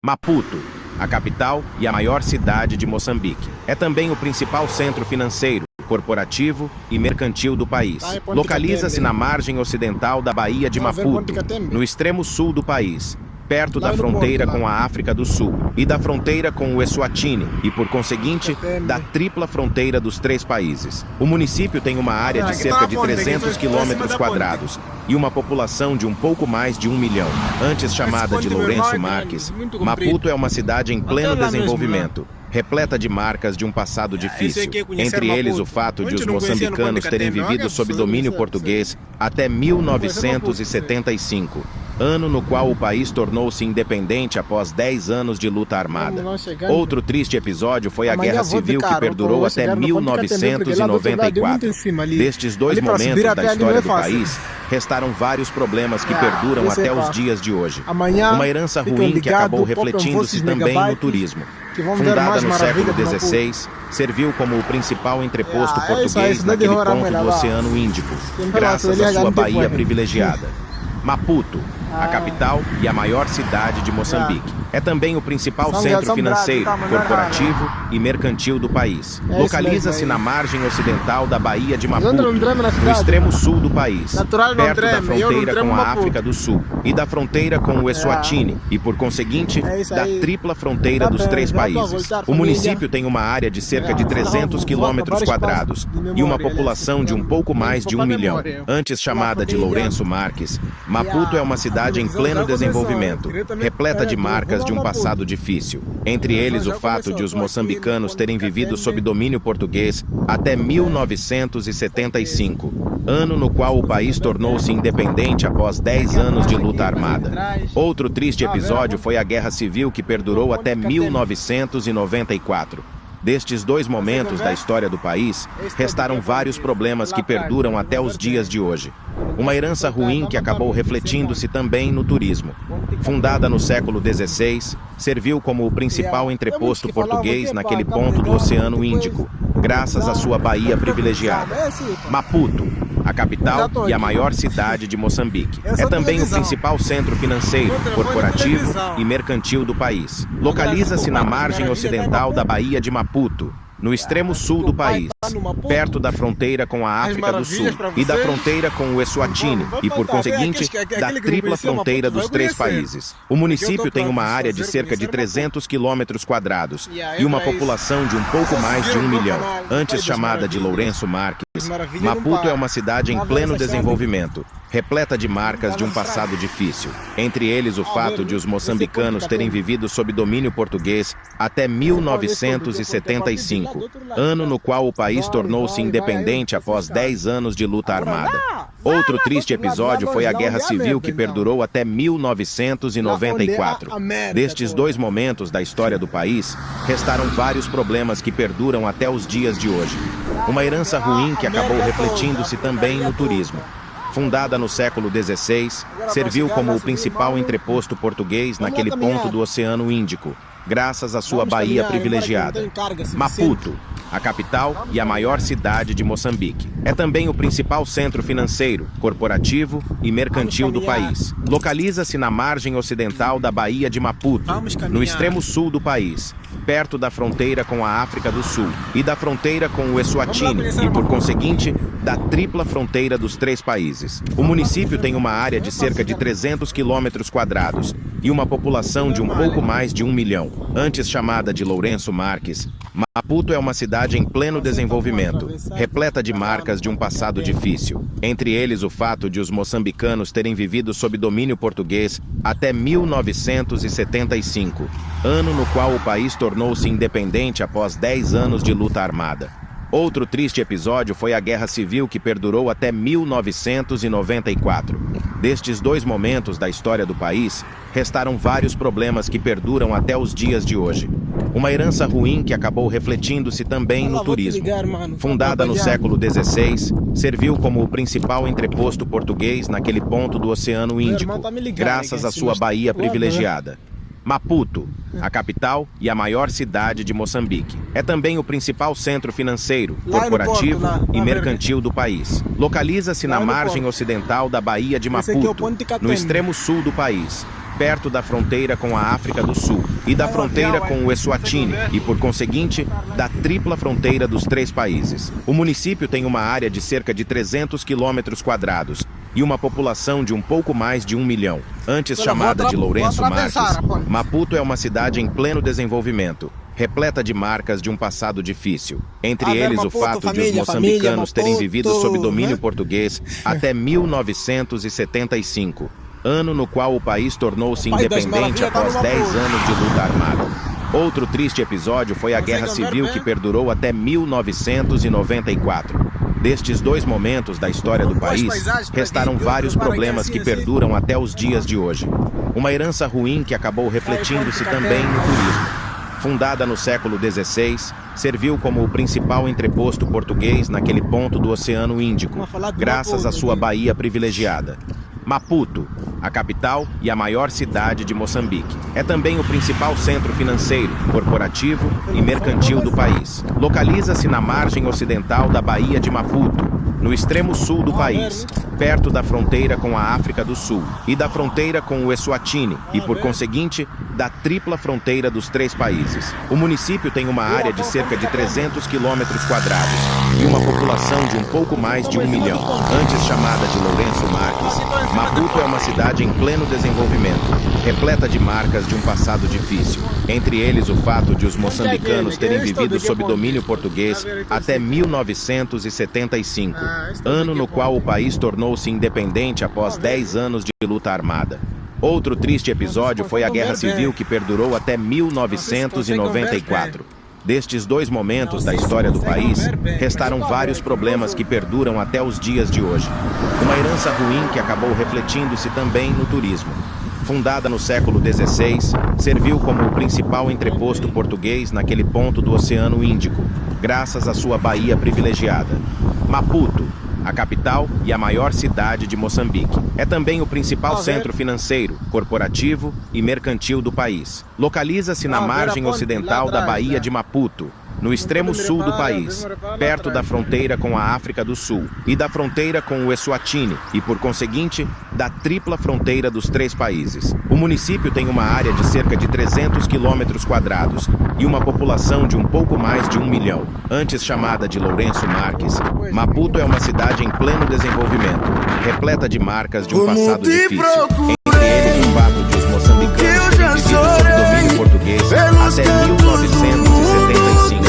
Maputo, a capital e a maior cidade de Moçambique. É também o principal centro financeiro, corporativo e mercantil do país. Localiza-se na margem ocidental da Baía de Maputo, no extremo sul do país, perto da fronteira com a África do Sul e da fronteira com o Eswatini e, por conseguinte, da tripla fronteira dos três países. O município tem uma área de cerca de 300 quilômetros quadrados e uma população de um pouco mais de 1 milhão. Antes chamada de Lourenço Marques, Maputo é uma cidade em pleno desenvolvimento, repleta de marcas de um passado difícil, entre eles o fato de os moçambicanos terem vivido sob domínio português até 1975, ano no qual o país tornou-se independente após 10 anos de luta armada. Outro triste episódio foi a Guerra Civil, que perdurou até 1994. Destes dois momentos da história do país, restaram vários problemas que perduram até os dias de hoje. Uma herança ruim que acabou refletindo-se também no turismo. Fundada no século XVI, serviu como o principal entreposto português naquele ponto do Oceano Índico, graças à sua baía privilegiada. Maputo, a capital e a maior cidade de Moçambique. É também o principal centro financeiro, corporativo e mercantil do país. Localiza-se na margem ocidental da Baía de Maputo, no extremo sul do país, perto da fronteira com a África do Sul e da fronteira com o Eswatini e, por conseguinte, da tripla fronteira dos três países. O município tem uma área de cerca de 300 quilômetros quadrados e uma população de um pouco mais de 1 milhão. Antes chamada de Lourenço Marques, Maputo é uma cidade em pleno desenvolvimento, repleta de marcas de um passado difícil, entre eles o fato de os moçambicanos terem vivido sob domínio português até 1975, ano no qual o país tornou-se independente após 10 anos de luta armada. Outro triste episódio foi a Guerra Civil, que perdurou até 1994. Destes dois momentos da história do país, restaram vários problemas que perduram até os dias de hoje. Uma herança ruim que acabou refletindo-se também no turismo. Fundada no século XVI, serviu como o principal entreposto português naquele ponto do Oceano Índico, graças à sua baía privilegiada. Maputo, a capital e a maior cidade de Moçambique. É também o principal centro financeiro, corporativo e mercantil do país. Localiza-se na margem ocidental da Baía de Maputo, no extremo sul do país, perto da fronteira com a África do Sul e da fronteira com o Eswatini e, por conseguinte, da tripla fronteira dos três países. O município tem uma área de cerca de 300 quilômetros quadrados e uma população de um pouco mais de 1 milhão. Antes chamada de Lourenço Marques, Maputo é uma cidade em pleno desenvolvimento, repleta de marcas de um passado difícil, entre eles o fato de os moçambicanos terem vivido sob domínio português até 1975, ano no qual o país tornou-se independente após 10 anos de luta armada. Outro triste episódio foi a Guerra Civil, que perdurou até 1994. Destes dois momentos da história do país, restaram vários problemas que perduram até os dias de hoje. Uma herança ruim que acabou refletindo-se também no turismo. Fundada no século XVI, serviu como o principal entreposto português naquele ponto do Oceano Índico, graças à sua baía privilegiada. Maputo, a capital e a maior cidade de Moçambique. É também o principal centro financeiro, corporativo e mercantil do país. Localiza-se na margem ocidental da Baía de Maputo, no extremo sul do país, perto da fronteira com a África do Sul e da fronteira com o Eswatini e, por conseguinte, da tripla fronteira dos três países. O município tem uma área de cerca de 300 quilômetros quadrados e uma população de um pouco mais de 1 milhão. Antes chamada de Lourenço Marques, Maputo é uma cidade em pleno desenvolvimento, repleta de marcas de um passado difícil, entre eles o fato de os moçambicanos terem vivido sob domínio português até 1975, ano no qual o país tornou-se independente após 10 anos de luta armada. Outro triste episódio foi a Guerra Civil, que perdurou até 1994. Destes dois momentos da história do país, restaram vários problemas que perduram até os dias de hoje. Uma herança ruim que acabou refletindo-se também no turismo. Fundada no século XVI, serviu como o principal entreposto português naquele ponto do Oceano Índico, graças à sua baía privilegiada. Maputo, a capital e a maior cidade de Moçambique. É também o principal centro financeiro, corporativo e mercantil do país. Localiza-se na margem ocidental da Baía de Maputo, no extremo sul do país, perto da fronteira com a África do Sul e da fronteira com o Eswatini e, por conseguinte, da tripla fronteira dos três países. O município tem uma área de cerca de 300 quilômetros quadrados e uma população de um pouco mais de 1 milhão. Antes chamada de Lourenço Marques, Maputo é uma cidade em pleno desenvolvimento, repleta de marcas de um passado difícil. Entre eles o fato de os moçambicanos terem vivido sob domínio português até 1975, ano no qual o país tornou-se independente após 10 anos de luta armada. Outro triste episódio foi a Guerra Civil, que perdurou até 1994. Destes dois momentos da história do país, restaram vários problemas que perduram até os dias de hoje. Uma herança ruim que acabou refletindo-se também no turismo. Fundada no século XVI, serviu como o principal entreposto português naquele ponto do Oceano Índico, graças à sua baía privilegiada. Maputo, a capital e a maior cidade de Moçambique. É também o principal centro financeiro, corporativo e mercantil do país. Localiza-se na margem ocidental da Baía de Maputo, no extremo sul do país, perto da fronteira com a África do Sul e da fronteira com o Eswatini e, por conseguinte, da tripla fronteira dos três países. O município tem uma área de cerca de 300 quilômetros quadrados e uma população de um pouco mais de 1 milhão. Antes chamada de Lourenço Marques, Maputo é uma cidade em pleno desenvolvimento, repleta de marcas de um passado difícil. Entre eles o fato de os moçambicanos terem vivido sob domínio português até 1975, ano no qual o país tornou-se independente após 10 anos de luta armada. Outro triste episódio foi a Guerra Civil, que perdurou até 1994. Destes dois momentos da história do país, restaram vários problemas que perduram até os dias de hoje. Uma herança ruim que acabou refletindo-se também no turismo. Fundada no século XVI, serviu como o principal entreposto português naquele ponto do Oceano Índico, graças à sua baía privilegiada. Maputo, a capital e a maior cidade de Moçambique. É também o principal centro financeiro, corporativo e mercantil do país. Localiza-se na margem ocidental da Baía de Maputo, no extremo sul do país, perto da fronteira com a África do Sul e da fronteira com o Eswatini e, por conseguinte, da tripla fronteira dos três países. O município tem uma área de cerca de 300 quilômetros quadrados e uma população de um pouco mais de 1 milhão. Antes chamada de Lourenço Marques, Maputo é uma cidade em pleno desenvolvimento, repleta de marcas de um passado difícil. Entre eles o fato de os moçambicanos terem vivido sob domínio português até 1975.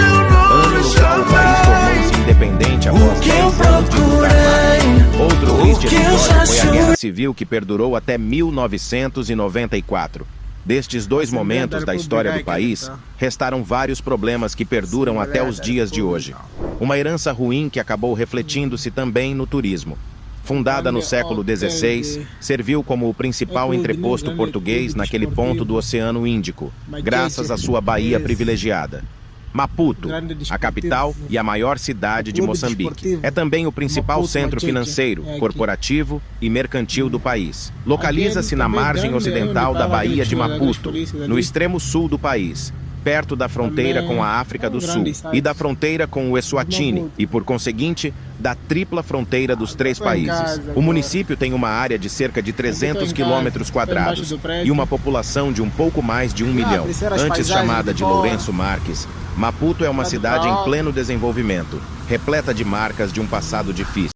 Ano no qual o país tornou-se independente após 10 anos de luta armada. Outro triste episódio foi a Guerra Civil, que perdurou até 1994. Destes dois momentos da história do país, restaram vários problemas que perduram até os dias de hoje. Uma herança ruim que acabou refletindo-se também no turismo. Fundada no século XVI, serviu como o principal entreposto português naquele ponto do Oceano Índico, graças à sua baía privilegiada. Maputo, a capital e a maior cidade de Moçambique. É também o principal centro financeiro, corporativo e mercantil do país. Localiza-se na margem ocidental da Baía de Maputo, no extremo sul do país, perto da fronteira com a África do Sul e da fronteira com o Eswatini e, por conseguinte, da tripla fronteira dos três países. O município tem uma área de cerca de 300 quilômetros quadrados e uma população de um pouco mais de 1 milhão. Antes chamada de Lourenço Marques, Maputo é uma cidade em pleno desenvolvimento, repleta de marcas de um passado difícil.